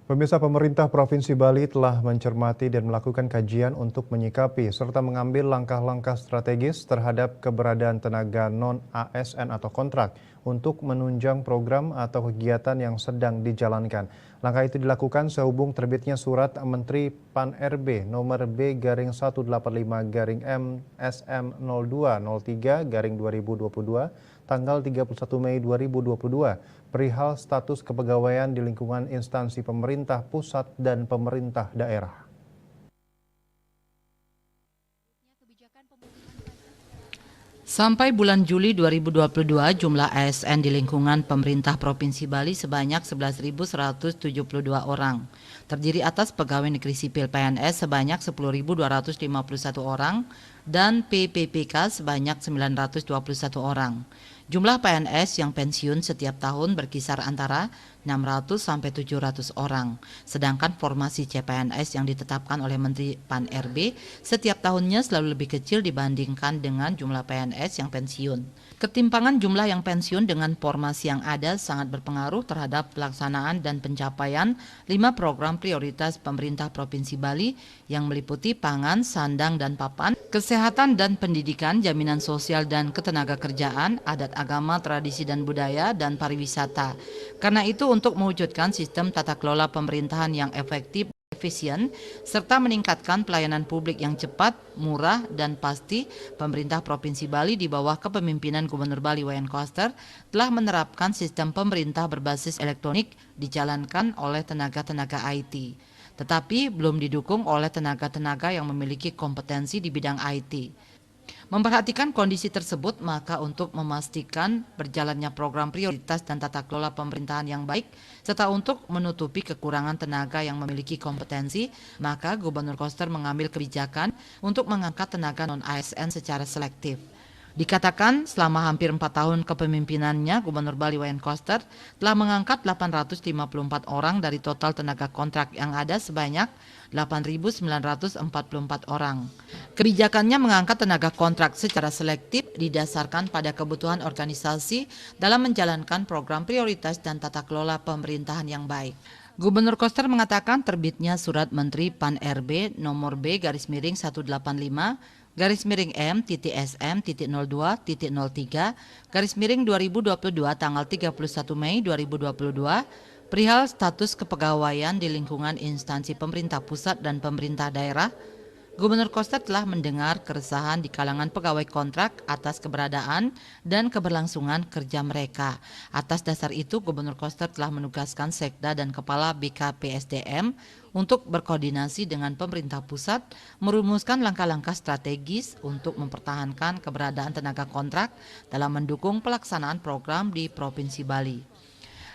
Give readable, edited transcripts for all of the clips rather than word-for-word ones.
Pemirsa, pemerintah Provinsi Bali telah mencermati dan melakukan kajian untuk menyikapi serta mengambil langkah-langkah strategis terhadap keberadaan tenaga non-ASN atau kontrak untuk menunjang program atau kegiatan yang sedang dijalankan. Langkah itu dilakukan sehubung terbitnya surat Menteri Pan-RB nomor B-185-M SM0203-2022 tanggal 31 Mei 2022 perihal status kepegawaian di lingkungan instansi pemerintah pusat dan pemerintah daerah. Sampai bulan Juli 2022, jumlah ASN di lingkungan pemerintah Provinsi Bali sebanyak 11.172 orang. Terdiri atas pegawai negeri sipil PNS sebanyak 10.251 orang dan PPPK sebanyak 921 orang. Jumlah PNS yang pensiun setiap tahun berkisar antara 600 sampai 700 orang. Sedangkan formasi CPNS yang ditetapkan oleh Menteri Pan-RB setiap tahunnya selalu lebih kecil dibandingkan dengan jumlah PNS yang pensiun. Ketimpangan jumlah yang pensiun dengan formasi yang ada sangat berpengaruh terhadap pelaksanaan dan pencapaian 5 program prioritas pemerintah Provinsi Bali yang meliputi pangan, sandang dan papan, kesehatan dan pendidikan, jaminan sosial dan ketenagakerjaan, adat agama, tradisi dan budaya, dan pariwisata. Karena itu untuk mewujudkan sistem tata kelola pemerintahan yang efektif, efisien, serta meningkatkan pelayanan publik yang cepat, murah, dan pasti, pemerintah Provinsi Bali di bawah kepemimpinan Gubernur Bali Wayan Koster telah menerapkan sistem pemerintah berbasis elektronik dijalankan oleh tenaga-tenaga IT, tetapi belum didukung oleh tenaga-tenaga yang memiliki kompetensi di bidang IT. Memperhatikan kondisi tersebut, maka untuk memastikan berjalannya program prioritas dan tata kelola pemerintahan yang baik, serta untuk menutupi kekurangan tenaga yang memiliki kompetensi, maka Gubernur Koster mengambil kebijakan untuk mengangkat tenaga non-ASN secara selektif. Dikatakan selama hampir 4 tahun kepemimpinannya, Gubernur Bali Wayan Koster telah mengangkat 854 orang dari total tenaga kontrak yang ada sebanyak 8.944 orang. Kebijakannya mengangkat tenaga kontrak secara selektif didasarkan pada kebutuhan organisasi dalam menjalankan program prioritas dan tata kelola pemerintahan yang baik. Gubernur Koster mengatakan terbitnya surat Menteri Pan-RB nomor B-SM.02.03/2022 tanggal 31 Mei 2022 perihal status kepegawaian di lingkungan instansi pemerintah pusat dan pemerintah daerah. Gubernur Koster telah mendengar keresahan di kalangan pegawai kontrak atas keberadaan dan keberlangsungan kerja mereka. Atas dasar itu, Gubernur Koster telah menugaskan Sekda dan Kepala BKPSDM untuk berkoordinasi dengan pemerintah pusat, merumuskan langkah-langkah strategis untuk mempertahankan keberadaan tenaga kontrak dalam mendukung pelaksanaan program di Provinsi Bali.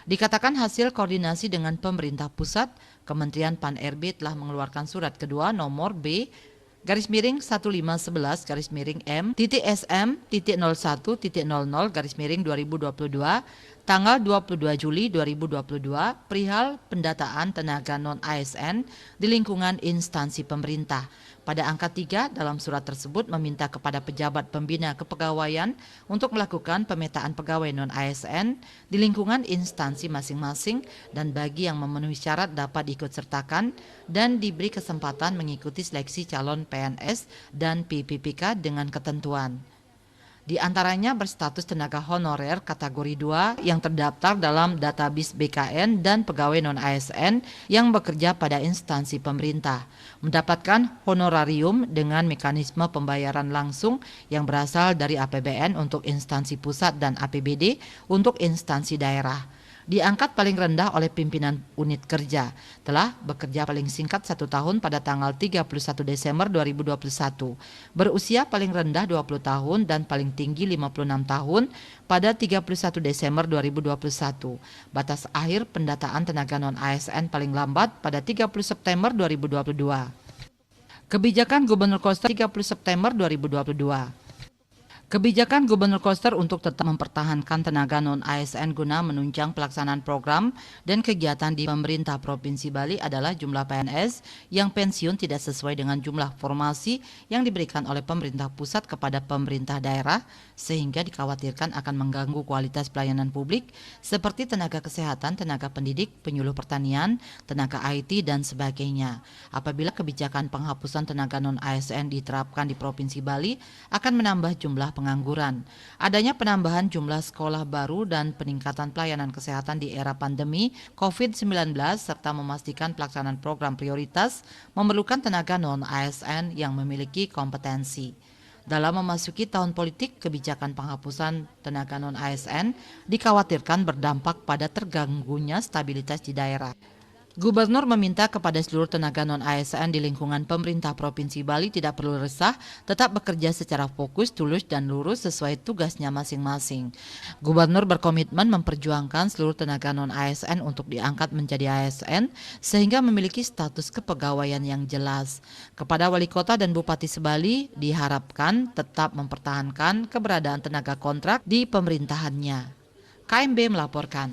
Dikatakan hasil koordinasi dengan pemerintah pusat, Kementerian Pan-RB telah mengeluarkan surat kedua nomor B-15/M.SM.01.00/2022 tanggal 22 Juli 2022 perihal pendataan tenaga non-ASN di lingkungan instansi pemerintah. Pada angka 3 dalam surat tersebut meminta kepada pejabat pembina kepegawaian untuk melakukan pemetaan pegawai non-ASN di lingkungan instansi masing-masing dan bagi yang memenuhi syarat dapat diikut sertakan dan diberi kesempatan mengikuti seleksi calon PNS dan PPPK dengan ketentuan. Di antaranya berstatus tenaga honorer kategori 2 yang terdaftar dalam database BKN dan pegawai non-ASN yang bekerja pada instansi pemerintah, mendapatkan honorarium dengan mekanisme pembayaran langsung yang berasal dari APBN untuk instansi pusat dan APBD untuk instansi daerah. Diangkat paling rendah oleh pimpinan unit kerja, telah bekerja paling singkat 1 tahun pada tanggal 31 Desember 2021, berusia paling rendah 20 tahun dan paling tinggi 56 tahun pada 31 Desember 2021. Batas akhir pendataan tenaga non-ASN paling lambat pada 30 September 2022. Kebijakan Gubernur Koster 30 September 2022. Kebijakan Gubernur Koster untuk tetap mempertahankan tenaga non-ASN guna menunjang pelaksanaan program dan kegiatan di pemerintah Provinsi Bali adalah jumlah PNS yang pensiun tidak sesuai dengan jumlah formasi yang diberikan oleh pemerintah pusat kepada pemerintah daerah, sehingga dikhawatirkan akan mengganggu kualitas pelayanan publik seperti tenaga kesehatan, tenaga pendidik, penyuluh pertanian, tenaga IT, dan sebagainya. Apabila kebijakan penghapusan tenaga non-ASN diterapkan di Provinsi Bali, akan menambah jumlah pengangguran. Adanya penambahan jumlah sekolah baru dan peningkatan pelayanan kesehatan di era pandemi COVID-19 serta memastikan pelaksanaan program prioritas memerlukan tenaga non-ASN yang memiliki kompetensi. Dalam memasuki tahun politik, kebijakan penghapusan tenaga non-ASN dikhawatirkan berdampak pada terganggunya stabilitas di daerah. Gubernur meminta kepada seluruh tenaga non-ASN di lingkungan pemerintah Provinsi Bali tidak perlu resah, tetap bekerja secara fokus, tulus, dan lurus sesuai tugasnya masing-masing. Gubernur berkomitmen memperjuangkan seluruh tenaga non-ASN untuk diangkat menjadi ASN sehingga memiliki status kepegawaian yang jelas. Kepada Wali Kota dan Bupati Sebali diharapkan tetap mempertahankan keberadaan tenaga kontrak di pemerintahannya. KMB melaporkan.